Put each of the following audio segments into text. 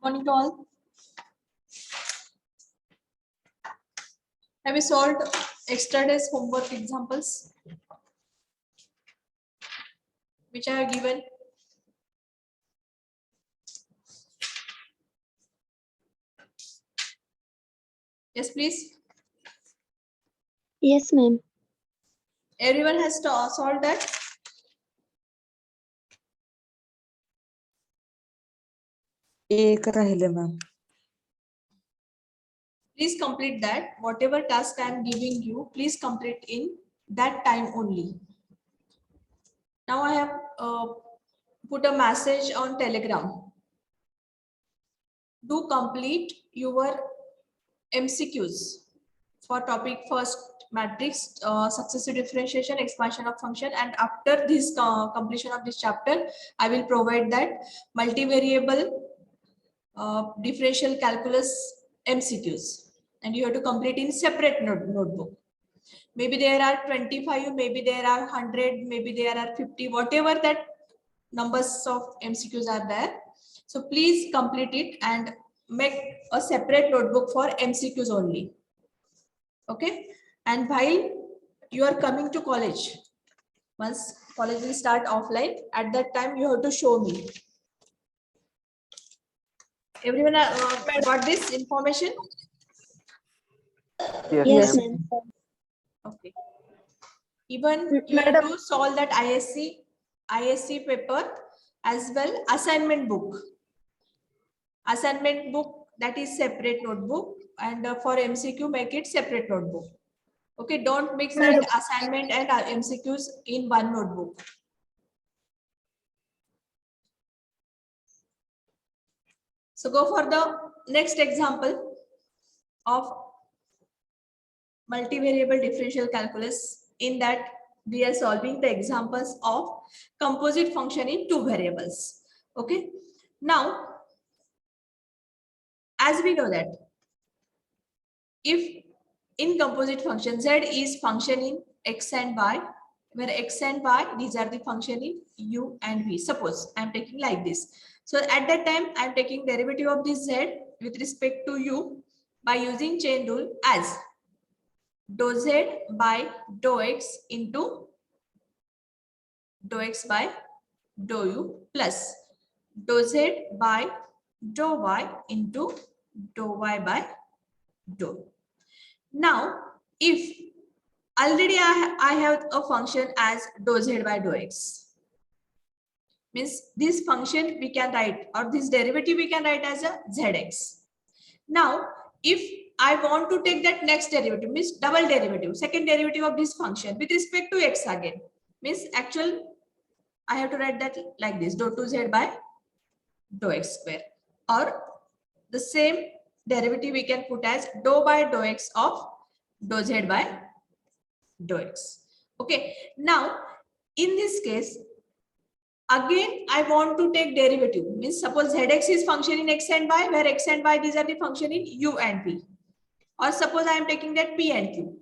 Morning to all. Have you solved extra days homework examples which I have given? Yes, please. Yes, ma'am. Everyone has solved that. एक राहिले ma'am. Please complete that. Whatever task I am giving you, please complete in that time only. Now I have put a message on Telegram. Do complete your MCQs for topic first matrix, successive differentiation, expansion of function, and after this completion of this chapter, I will provide that multivariable differential calculus MCQs, and you have to complete in separate notebook. Maybe there are 25, maybe there are 100, maybe there are 50, whatever that numbers of MCQs are there. So please complete it and make a separate notebook for MCQs only. Okay, and while you are coming to college, once college will start offline, at that time you have to show me. Everyone got this information? Yes, ma'am. Okay. Even you have to solve that ISC paper as well, assignment book. Assignment book, that is separate notebook, and for MCQ make it separate notebook. Okay, don't mix that assignment and MCQs in one notebook. So go for the next example of multivariable differential calculus. In that we are solving the examples of composite function in two variables. Okay, now as we know that if in composite function z is function in x and y, where x and y, these are the function in u and v. Suppose I am taking like this. So at that time I am taking derivative of this z with respect to u by using chain rule as dou z by dou x into dou x by dou u plus dou z by dou y into dou y by dou. Now, if already I have a function as dou z by dou x, means this function we can write, or this derivative we can write as a zx. Now, if I want to take that next derivative, means double derivative, second derivative of this function with respect to x again, means actual I have to write that like this, dou 2z by dou x square, or the same derivative we can put as dou by dou x of dou z by dou x. Okay, now in this case again I want to take derivative, means suppose zx is function in x and y, where x and y, these are the function in u and v, or suppose I am taking that p and q.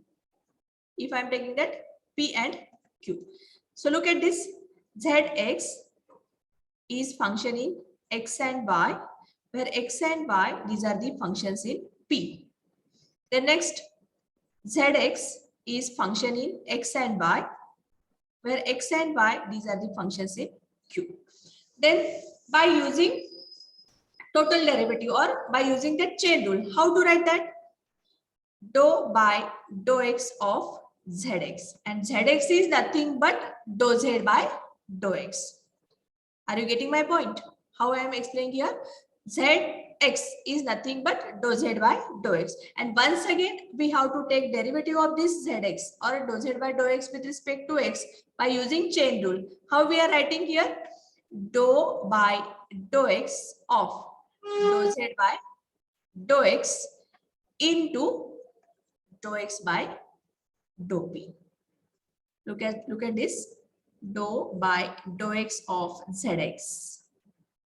If I am taking that p and q, so look at this, zx is function in x and y, where x and y, these are the functions in p. The next, zx is function in x and y, where x and y, these are the functions in q. Then by using total derivative or by using the chain rule, how to write that? Dou by dou x of zx, and zx is nothing but dou z by dou x. Are you getting my point? How I am explaining here? Zx is nothing but dou z by dou x, and once again we have to take derivative of this zx or dou z by dou x with respect to x by using chain rule. How we are writing here? Dou by dou x of dou z by dou x into dou x by dou p. Look at this, dou by dou x of zx,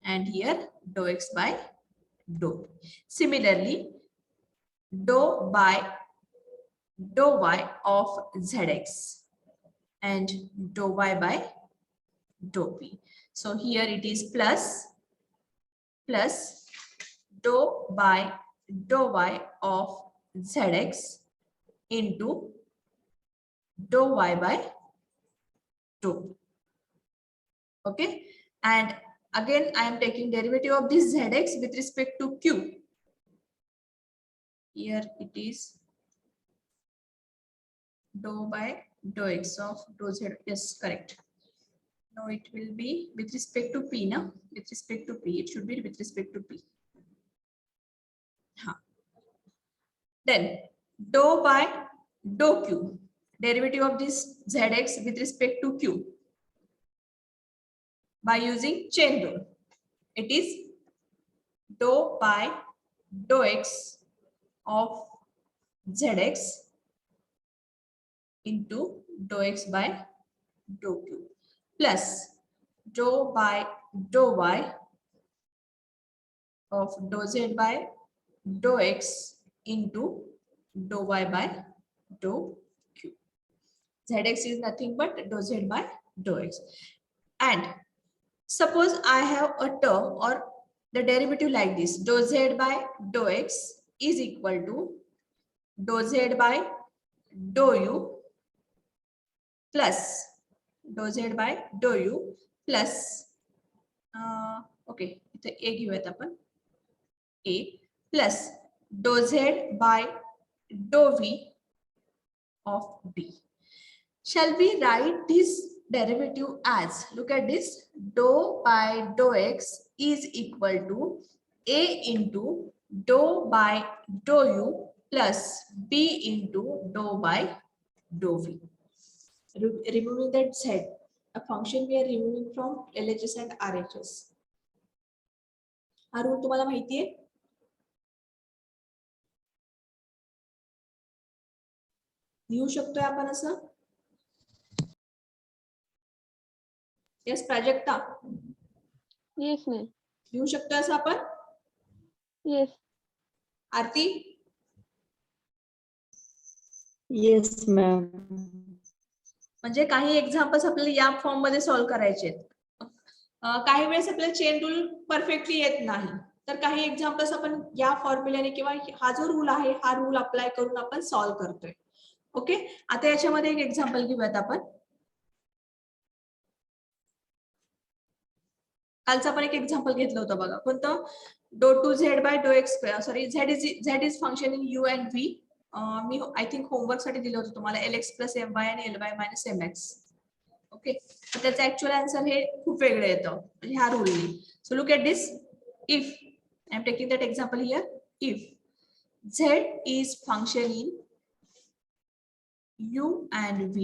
and here dou x by dou. Similarly, dou by dou y of zx and dou y by dou p. So here it is plus dou by dou y of zx into dou y by dou. Okay, and again I am taking derivative of this zx with respect to q. Here it is dou by dou x of dou z. Yes, correct. No, it will be with respect to p. No, with respect to p. It should be with respect to p. Huh. Then dou by dou q. Derivative of this zx with respect to q by using chain rule. It is dou by dou x of zx into dou x by dou q plus dou by dou y of dou z by dou x into dou y by dou q. Zx is nothing but dou z by dou x. And suppose I have a term or the derivative like this, dou z by dou x is equal to dou z by dou u plus dou z by dou u plus okay, इथे a घेऊयात आपण a plus dou z by dou v of b. Shall we write this derivative as, look at this, dou by dou x is equal to a into dou by dou u plus b into dou by dou v. Removing that z, a function we are removing from LHS and RHS. हा rule तुम्हाला माहिती आहे? लिहू शकतोय आपण असं? Yes Prajakta. Yes ma'am. लिहू शकतोय असं आपण? येस. आरती. Yes ma'am. म्हणजे काही एक्झाम्पल्स आपल्याला या फॉर्म मध्ये सॉल्व्ह करायचे आहेत. काही वेळेस आपल्याला चेन रूल परफेक्टली येत नाही, तर काही एक्झाम्पल्स आपण या फॉर्म्युल्याने किंवा हा जो रूल आहे हा रूल अप्लाय करून आपण सॉल्व्ह करतोय. ओके, आता याच्यामध्ये एक एक्झाम्पल घेऊयात आपण. कालचं आपण एक एक्झाम्पल घेतलं होतं बघा, कोणतं? Do two z by do x square, sorry z is function in u and v. मी आय थिंक होमवर्क साठी दिलं होतं तुम्हाला l x plus m y आणि l y minus m x. Okay, तर त्याचं ऍक्च्युअल आन्सर हे खूप वेगळं येतं ह्या रूलने. So look at this. If I am taking that example here, if z is function in u and v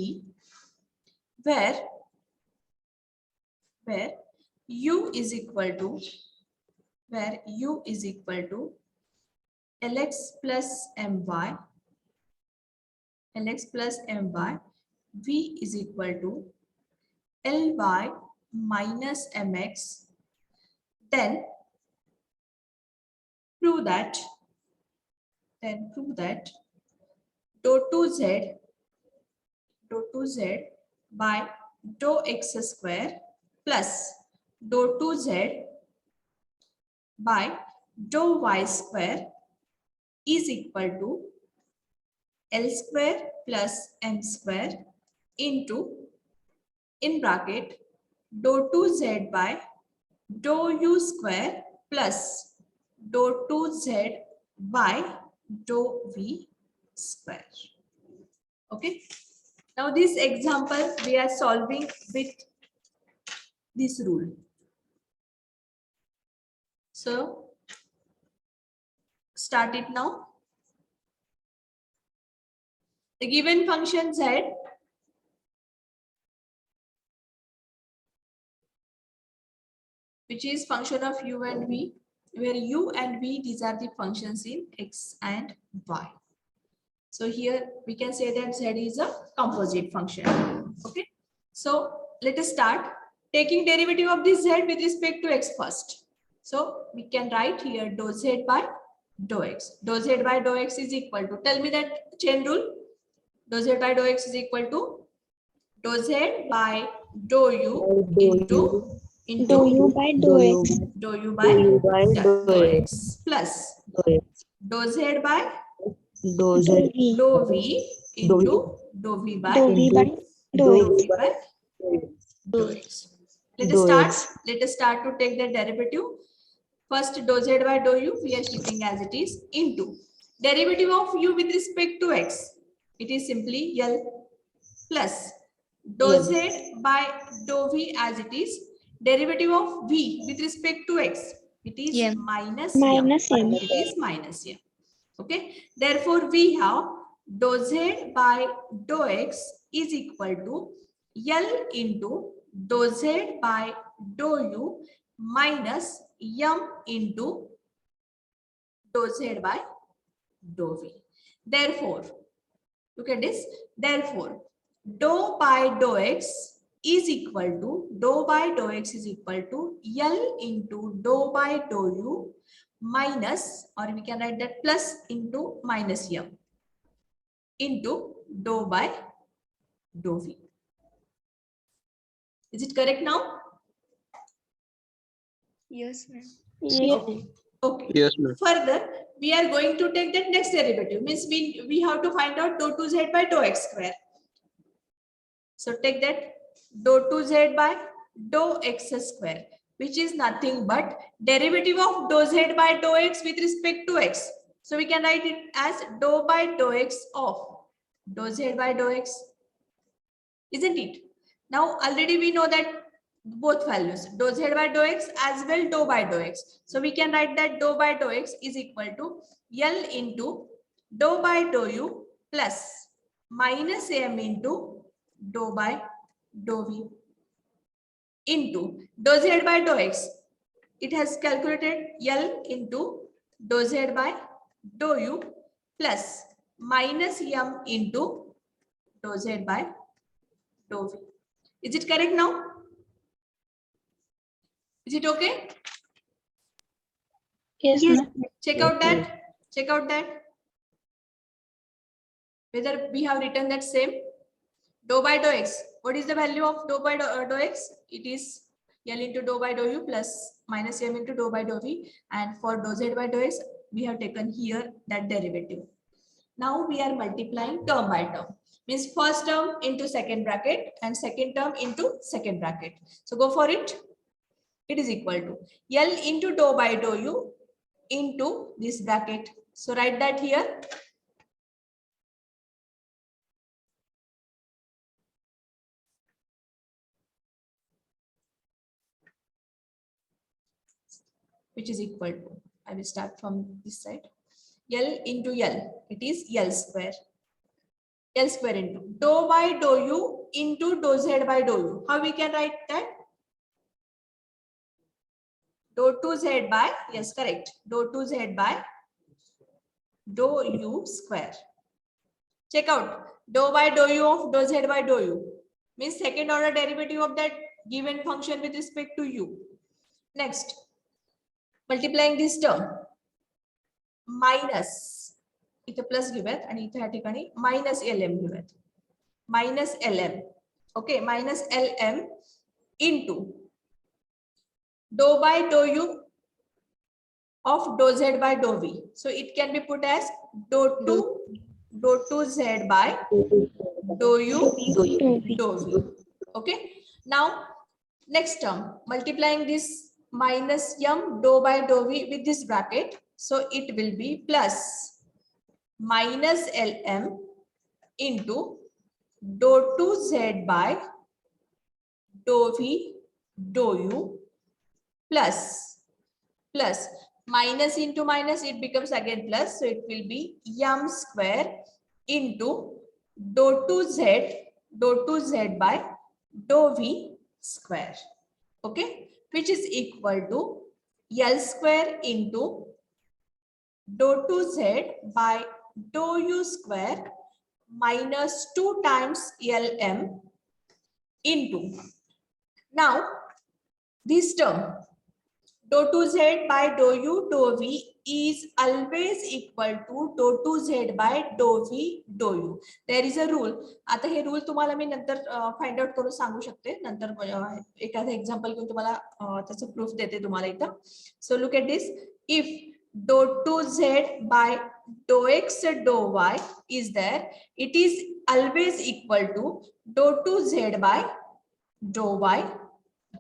where u is equal to lx plus my, v is equal to ly minus mx, then prove that dou 2z by dou x square plus dou 2z by dou y square is equal to L square plus m square into, in bracket, dou 2z by dou u square plus dou 2z by dou v square. Okay. Now this example we are solving with this rule. So start it now. The given function z which is function of u and v, where u and v these are the functions in x and y. So here we can say that z is a composite function. Okay, so let us start taking derivative of this z with respect to x first. So we can write here dou z by dou x. Dou z by dou x is equal to, tell me that chain rule. Dou z by dou x is equal to dou z by dou u into into Do you by do Do X? you dou u do by you by dou do it? x plus Do it. dou z by Do Do it. V. dou v Do into you dou v by Do V by do do dou X. v by dou do x. Let us do start. X. Let us start to take the derivative. First dou z by dou u we are keeping as it is into derivative of u with respect to x. It is simply L plus dou Yes. z by dou v as it is derivative of v with respect to x. It is Yeah. minus m. Minus M. It is minus m. Okay. Therefore, we have dou z by dou x is equal to L into dou z by dou u minus m into dou z by dou v. Therefore, look at this. Therefore, dou by dou x is equal to dou by dou x is equal to L into dou by dou u minus, or we can write that plus into minus m into dou by dou v. Is it correct now? Yes, ma'am. Yes. Okay. Okay. Yes, ma'am. Further, we are going to take that next derivative. Means we have to find out dou 2z by dou x square. So take that dou 2z by dou x square, which is nothing but derivative of dou z by dou x with respect to x. So we can write it as dou by dou x of dou z by dou x, isn't it? Now already we know that both values dou z by dou x as well dou by dou x. So we can write that dou by dou x is equal to L into dou by dou u plus minus m into dou by dou v into dou z by dou x. It has calculated L into dou z by dou u plus minus m into dou z by dou v. Is it correct now? Is it okay? Yes, ma'am. Check out that. Check out that. Whether we have written that same dou by dou x. What is the value of dou by dou x? It is L into dou by dou u plus minus m into dou by dou v. And for dou z by dou x, we have taken here that derivative. Now we are multiplying term by term. Means first term into second bracket and second term into second bracket. So go for it. It is equal to L into dou by dou u into this bracket. So write that here. Which is equal to, I will start from this side. L into L, it is L square. L square into dou by dou u into dou z by dou u. How we can write that? Dou 2z by, yes, correct. Dou 2z by dou u square. Check out dou by dou u of dou z by dou u. Means second order derivative of that given function with respect to u. Next, multiplying this term minus इथे plus घेऊयात आणि इथे या ठिकाणी minus LM घेऊयात. Minus LM. Okay, minus LM into dou by dou u of dou z by dou v. So it can be put as dou 2z by dou u dou v. Okay. Now next term, multiplying this minus m dou by dou v with this bracket. So it will be plus minus LM into dou 2z by dou v dou u plus minus into minus, it becomes again plus. So it will be m square into dou 2z by dou v square. Okay, which is equal to L square into dou 2z by dou u square minus 2 times LM into, now this term dou 2z by dou u dou v is always equal to dou 2z by dou v dou u. There is a rule. आता हे rule तुम्हाला मी नंतर find out करून सांगू शकते. नंतर एखादं example घेऊन तुम्हाला त्याचं प्रूफ देते तुम्हाला इथं. सो look at this. If dou 2z by dou x dou y is there, it is always equal to dou 2z by dou y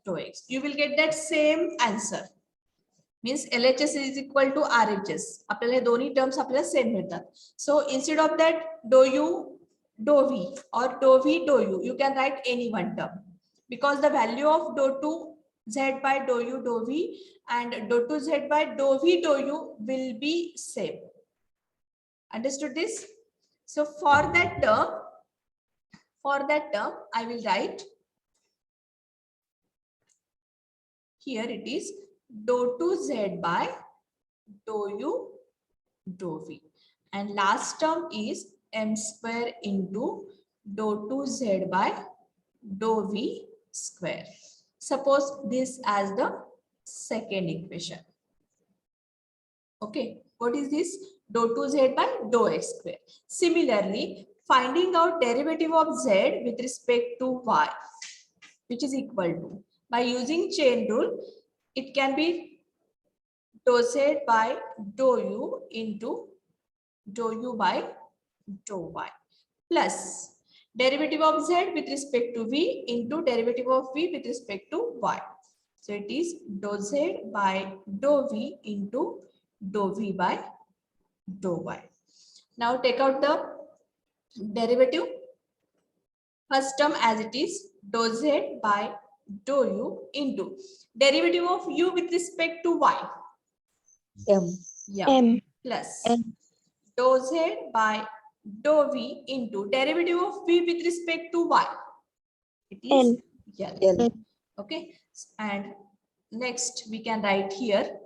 dou x. You will get that same answer. Means LHS is equal to RHS. आपल्याला दोन्ही terms आपल्याला same मिळतात. So instead of that dou u dou v or dou v dou u, you can write any one term because the value of dou 2z by dou u dou v and dou 2z by dou v dou u will be same. Understood this? So for that term I will write here it is dou 2z by dou u dou v and last term is m square into dou 2z by dou v square. Suppose this as the second equation. Okay, what is this? Dou 2z by dou x square. Similarly, finding out derivative of z with respect to y, which is equal to, by using chain rule, it can be dou z by dou u into dou u by dou y plus derivative of z with respect to v into derivative of v with respect to y. So it is dou z by dou v into dou v by dou y. Now take out the derivative. First term as it is dou z by dou u into derivative of u with respect to y. M. Yeah. M. Plus M. dou z by dou v into derivative of v with respect to y. It is L. L. Okay. And next we can write here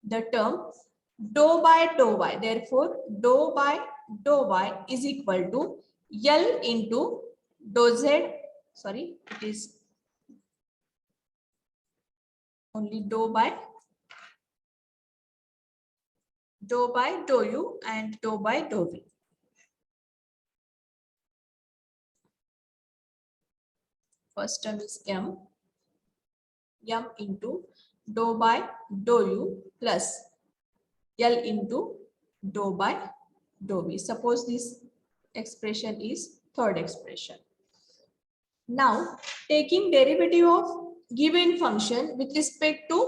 the term dou by dou y. Therefore, dou by dou y is equal to L into dou z. Sorry, it is only dou by dou u and dou by dou v. First term is m into dou by dou u plus L into dou by dou v. Suppose this expression is third expression. Now taking derivative of given function with respect to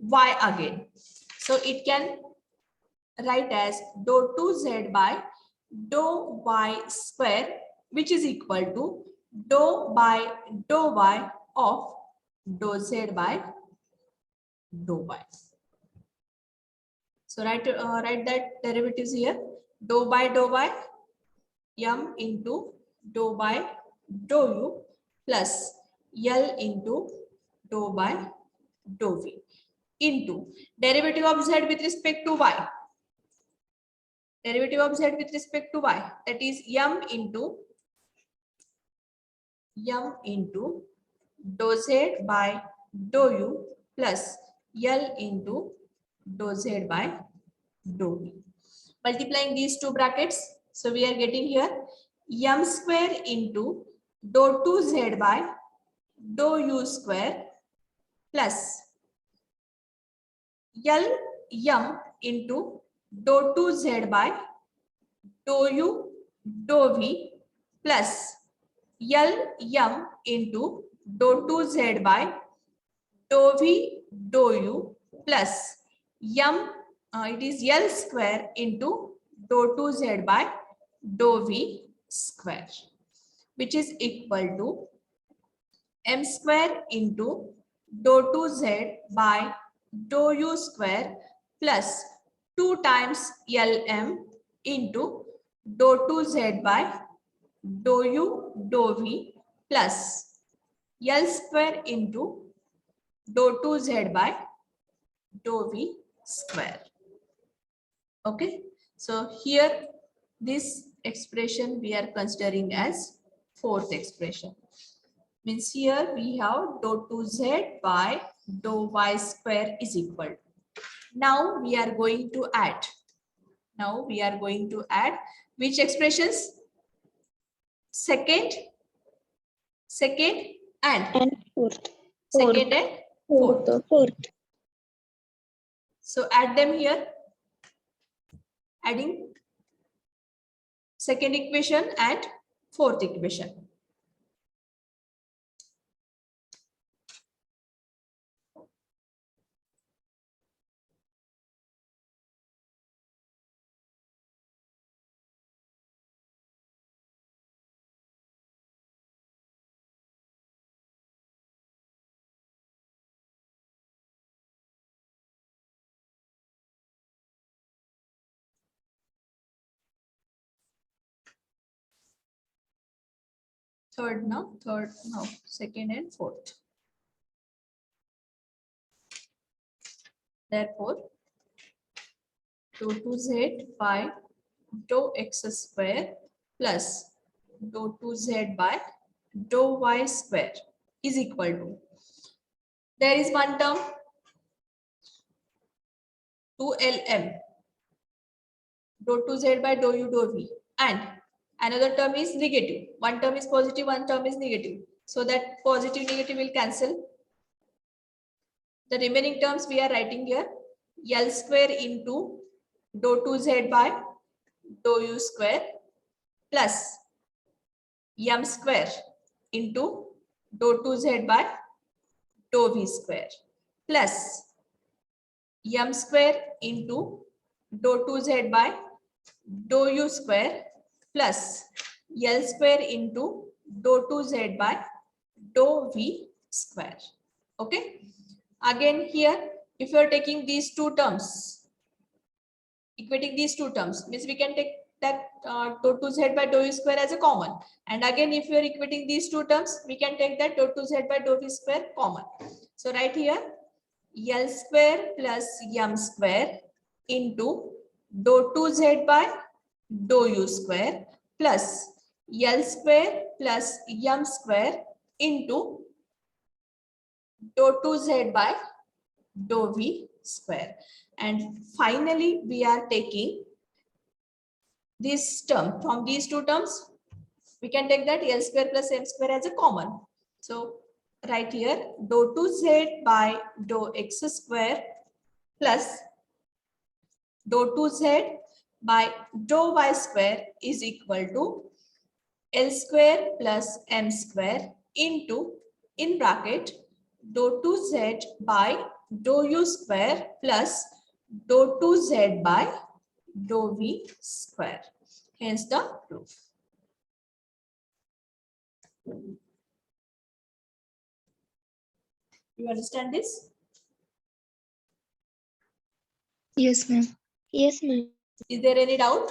y again. So it can write as dou 2z by dou y square, which is equal to dou by dou y of dou z by dou y. So write that derivatives here. Dou by dou y m into dou by dou u plus L into dou by dou v into derivative of z with respect to y. Derivative of z with respect to y, that is m into dou z by dou u plus L into dou z by dou v. Multiplying these two brackets, so we are getting here m square into dou 2z by dou u square plus L m into dou 2z by dou u dou v plus L m into dou 2z by dou v dou u plus it is L square into dou 2z by dou v square, which is equal to m square into dou 2z by dou u square plus 2 times Lm into dou 2z by dou u dou v plus L square into dou 2z by dou v square. Okay, so here this expression we are considering as fourth expression. Means here we have dou 2z by dou y square is equal. Now we are going to add. Now we are going to add which expressions? Second and And fourth. second and fourth. Fourth. So add them here. Adding second equation and fourth equation. Third, no, second and fourth. Therefore, dou 2z by dou x square plus dou 2z by dou y square is equal to, there is one term 2lm dou 2z by dou u dou v, and another term is negative. One term is positive, one term is negative. So that positive negative will cancel. The remaining terms we are writing here, L square into dou 2z by dou u square plus m square into dou 2z by dou v square plus m square into dou 2z by dou u square plus L square into dou 2z by dou v square. Okay. Again here, if you are taking these two terms, equating these two terms, means we can take that dou 2z by dou u square as a common. And again, if you are equating these two terms, we can take that dou 2z by dou v square common. So right here, L square plus m square into dou 2z by dou u square plus L square plus m square into dou 2z by dou v square. And finally, we are taking this term from these two terms. We can take that L square plus m square as a common. So right here, dou 2z by dou x square plus dou 2z by dou y square is equal to L square plus m square into, in bracket, dou 2z by dou u square plus dou 2z by dou v square. Hence the proof. You understand this? Yes, ma'am. Yes, ma'am. Is there any doubt?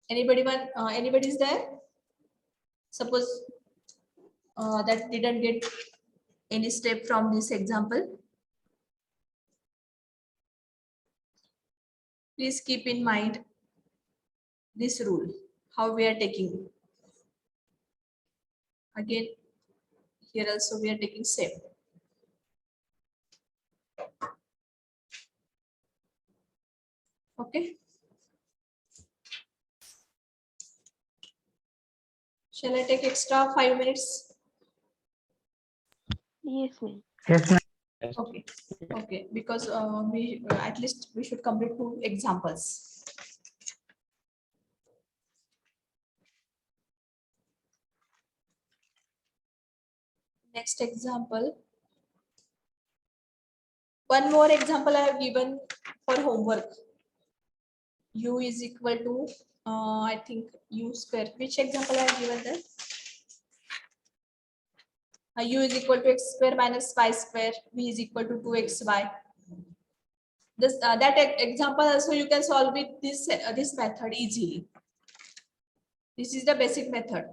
Anybody is there? Suppose that didn't get any step from this example. Please keep in mind this rule, how we are taking. Again, here also we are taking same. Okay. Shall I take extra 5 minutes? Yes, ma'am. Okay. Okay. Because we at least we should complete 2 examples. Next example. One more example I have given for homework. U is equal to I think u square. Which example I have given there? U is equal to x square minus y square. V is equal to 2xy. This that example also you can solve with this method easily. This is the basic method.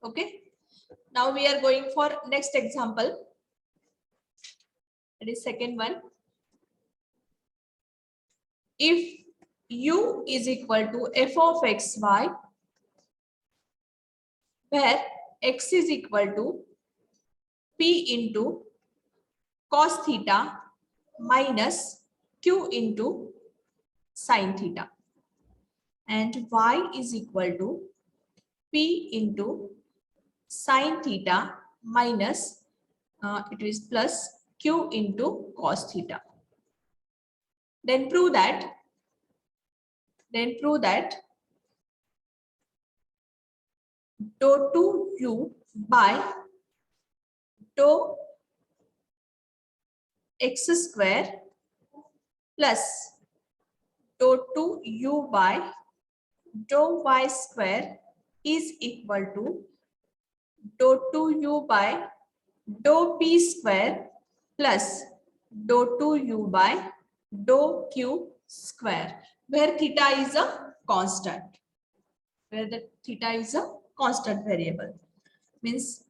Okay. Now we are going for next example. That is second one. If u is equal to f of xy, where x is equal to p into cos theta minus q into sin theta, and y is equal to p into sin theta minus it is plus q into cos theta. Then prove that dou 2u by dou x square plus dou 2u by dou y square is equal to dou 2u by dou p square plus dou 2u by dou q square, where theta is a constant, where the theta is a constant variable. Means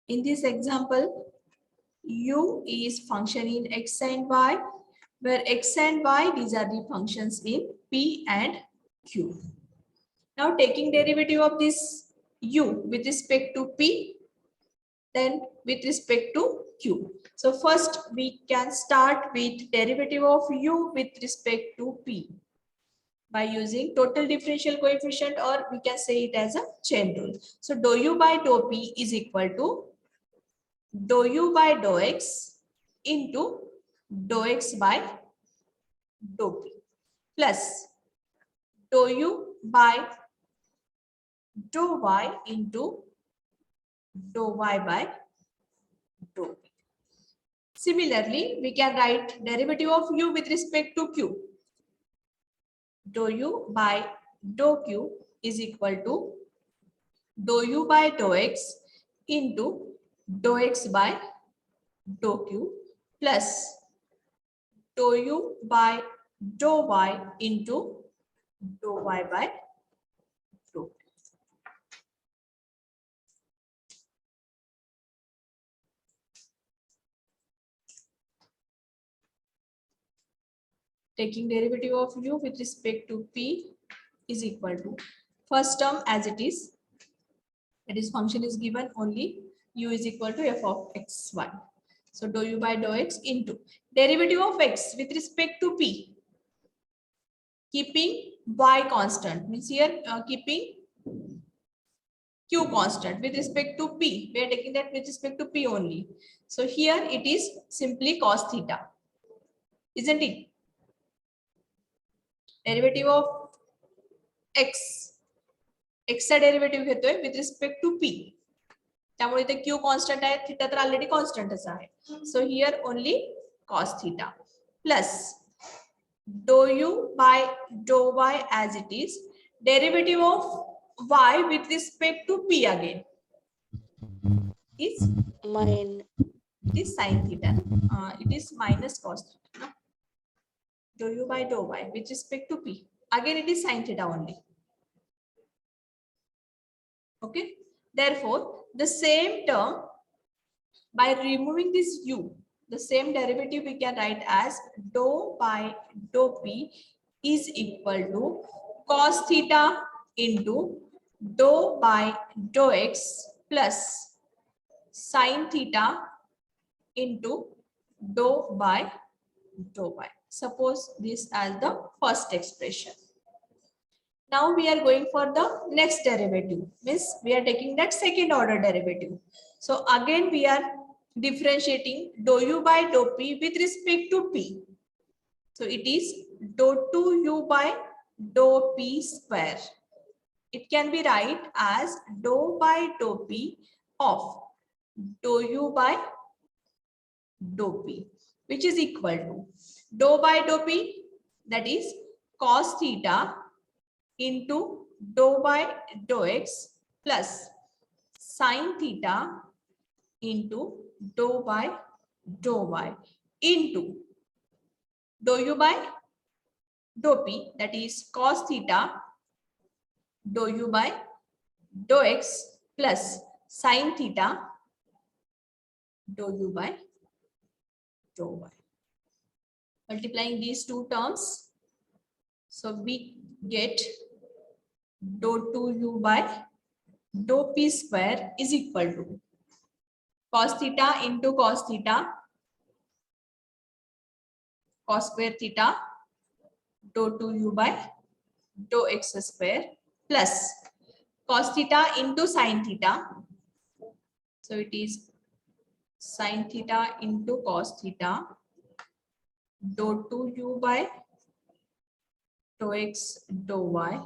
in this example, u is function in x and y, where x and y, these are the functions in p and q. Now taking derivative of this u with respect to p, then with respect to q. So first we can start with derivative of u with respect to p by using total differential coefficient, or we can say it as a chain rule. So dou u by dou p is equal to dou u by dou x into dou x by dou p plus dou u by dou y into dou y by dou p. Similarly, we can write derivative of u with respect to q. Dou u by dou q is equal to dou u by dou x into dou x by dou q plus dou u by dou y into dou y by dou p. Taking derivative of u with respect to p is equal to first term as it is, that is function is given only u is equal to f of xy. So dou u by dou x into derivative of x with respect to p, keeping y constant, means here keeping q constant with respect to p, we are taking that with respect to p only. So here it is simply cos theta, isn't it? Derivative of x, x चा derivative घेतोय with respect to p, त्यामुळे इथे q constant आहे, theta तर already कॉन्स्टंटच आहे. So here only cos theta plus dou u by dou y as it is, derivative of y with respect to p again is it is sin theta, it is minus cos theta, no? Dou u by dou y with respect to p, again it is sin theta only. Okay, therefore the same term, by removing this u, the same derivative we can write as dou by dou p is equal to cos theta into dou by dou x plus sin theta into dou by dou y. Suppose this as the first expression. Now we are going for the next derivative, means we are taking that second order derivative. So again we are differentiating dou u by dou p with respect to p. So it is dou 2u by dou p square. It can be write as dou by dou p of dou u by dou p, which is equal to dou by dou p, that is cos theta into dou by dou x plus sin theta into dou by dou y into dou u by dou p, that is cos theta dou u by dou x plus sin theta dou u by dou y. Multiplying these two terms, so we get dou 2u by dou p square is equal to cos theta into cos theta cos square theta dou 2u by dou x square plus cos theta into sin theta. So it is sin theta into cos theta dou 2u by dou x dou y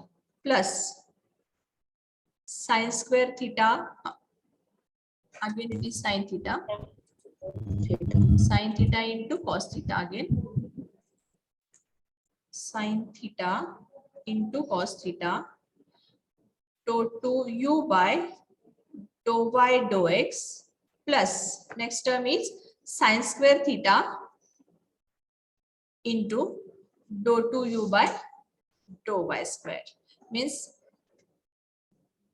plus sin square theta, again it is sin theta into cos theta, again sin theta into cos theta dou 2u by dou y dou x plus next term is sin square theta into dou 2u by dou y square, means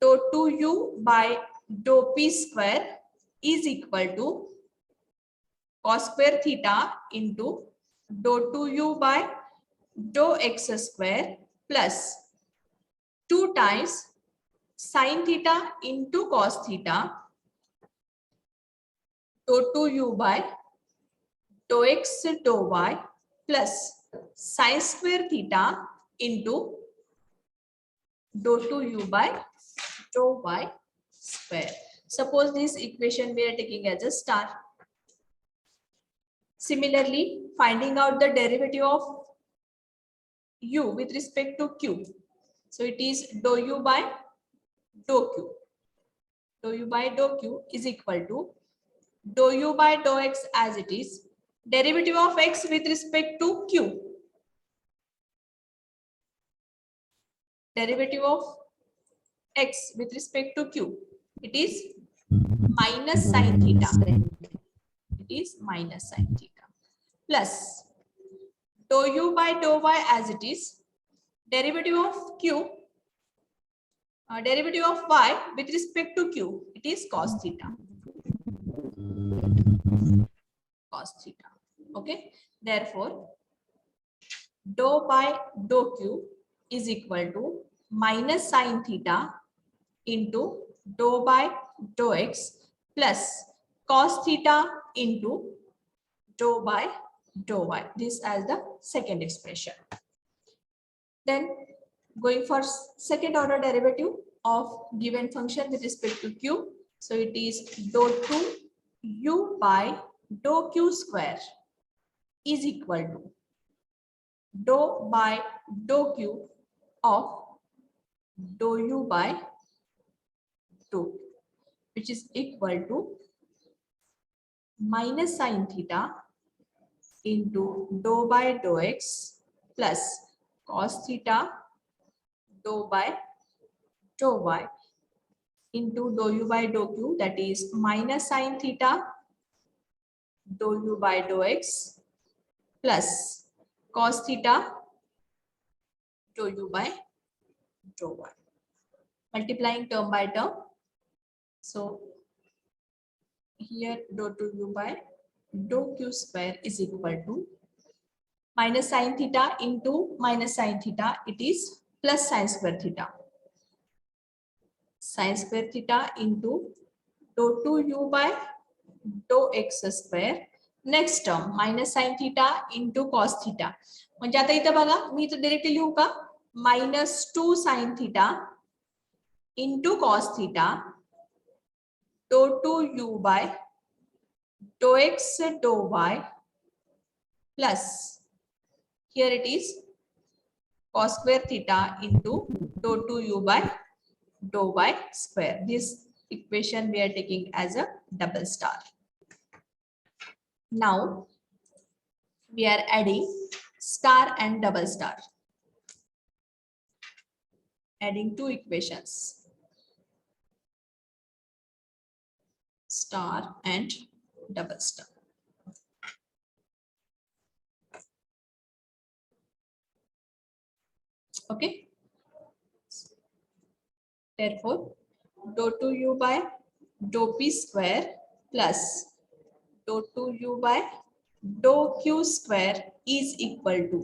dou 2u by dou p square is equal to cos square theta into dou 2u by dou x square plus 2 times sin theta into cos theta dou 2u by dou x dou y plus sin square theta into dou 2u by dou y square. Suppose this equation we are taking as a star. Similarly, finding out the derivative of u with respect to q. So it is dou u by dou q. Dou u by dou q is equal to dou u by dou x as it is. Derivative of x with respect to q. Derivative of x with respect to q. It is minus sin theta. It is minus sin theta. Plus dou u by dou y as it is. Derivative of q. Derivative of y with respect to q. It is cos theta. Cos theta. Okay. Therefore, dou by dou q is equal to minus sin theta into dou by dou x plus cos theta into dou by dou y. This as the second expression. Then going for second order derivative of given function with respect to q. So it is dou 2u by dou q square is equal to dou by dou q of dou u by dou q, which is equal to minus sin theta into dou by dou x plus cos theta dou by dou y into dou u by dou q, that is minus sin theta dou u by dou x plus cos theta dou u by dou y. Multiplying term by term. So here dou 2u by dou q square is equal to minus sin theta into minus sin theta, it is plus sin square theta. Sin square theta into dou 2u by dou x square. Next term minus sin theta into cos theta. म्हणजे आता इथं बघा मी इथं directly लिहू का minus 2 sin theta into cos theta dou 2u by dou x dou y plus here it is cos square theta into dou 2u by dou y square. This equation we are taking as a double star. Now we are adding star and double star. Adding two equations. Star and double star. Okay. Therefore, dou 2u by dou p square plus dou 2u by dou q square is equal to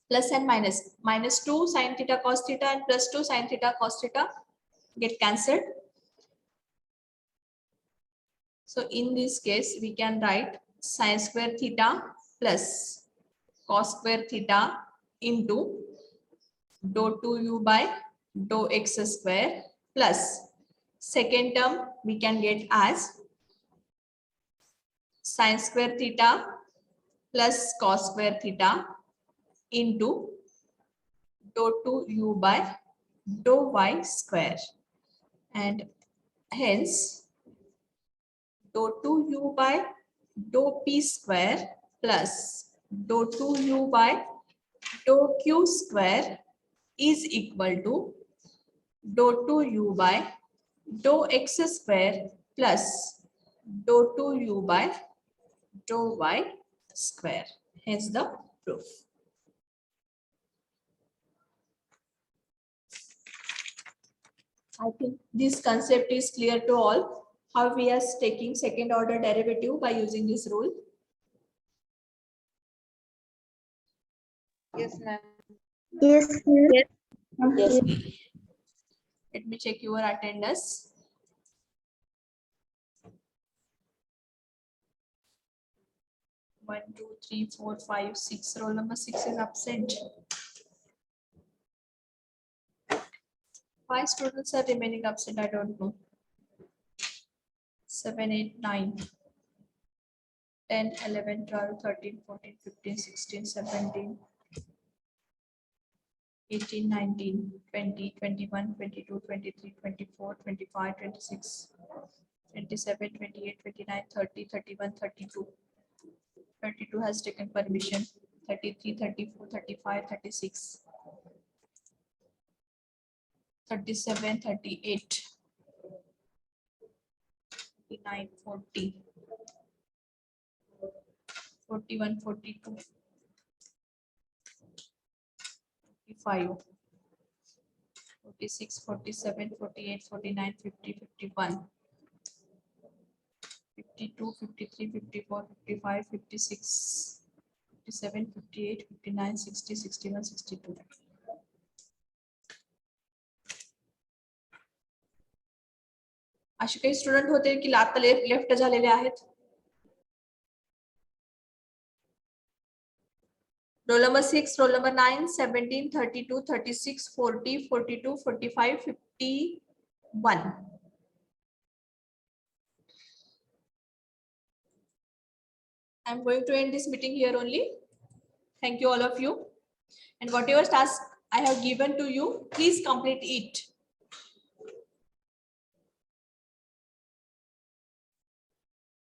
plus and minus. Minus 2 sin theta cos theta and plus 2 sin theta cos theta get cancelled. So in this case, we can write sin square theta plus cos square theta into dou 2u by dou x square plus second term we can get as sin square theta plus cos square theta into dou 2u by dou y square, and hence dou 2u by dou p square plus dou 2u by dou q square is equal to dou 2u by dou x square plus dou 2u by dou y square. Hence the proof. I think this concept is clear to all. How we are taking second order derivative by using this rule. Yes, ma'am. Yes, yes. Yes. Let me check your attendance. One, two, three, 4, 5, 6. Roll number 6 is absent. 5 students are remaining absent. I don't know. 7, 8, 9, 10, 11, 12, 13, 14, 15, 16, 17, 18, 19, 20, 21, 22, 23, 24, 25, 26, 27, 28, 29, 30, 31, 32. 32 has taken permission. 33, 34, 35, 36, 37, 38, 39, 40, 41, 42, 45, 46, 47, 48, 49, 50, 51, 52, 53, 54, 55, 56, 57, 58, 59, 60, 61, 62. असे काही student होते की आता left झालेले आहेत. Roll number 6, roll number 9, 17, 32, 36, 40, 42, 45, 51. I'm going to end this meeting here only. Thank you all of you. And whatever task I have given to you, please complete it.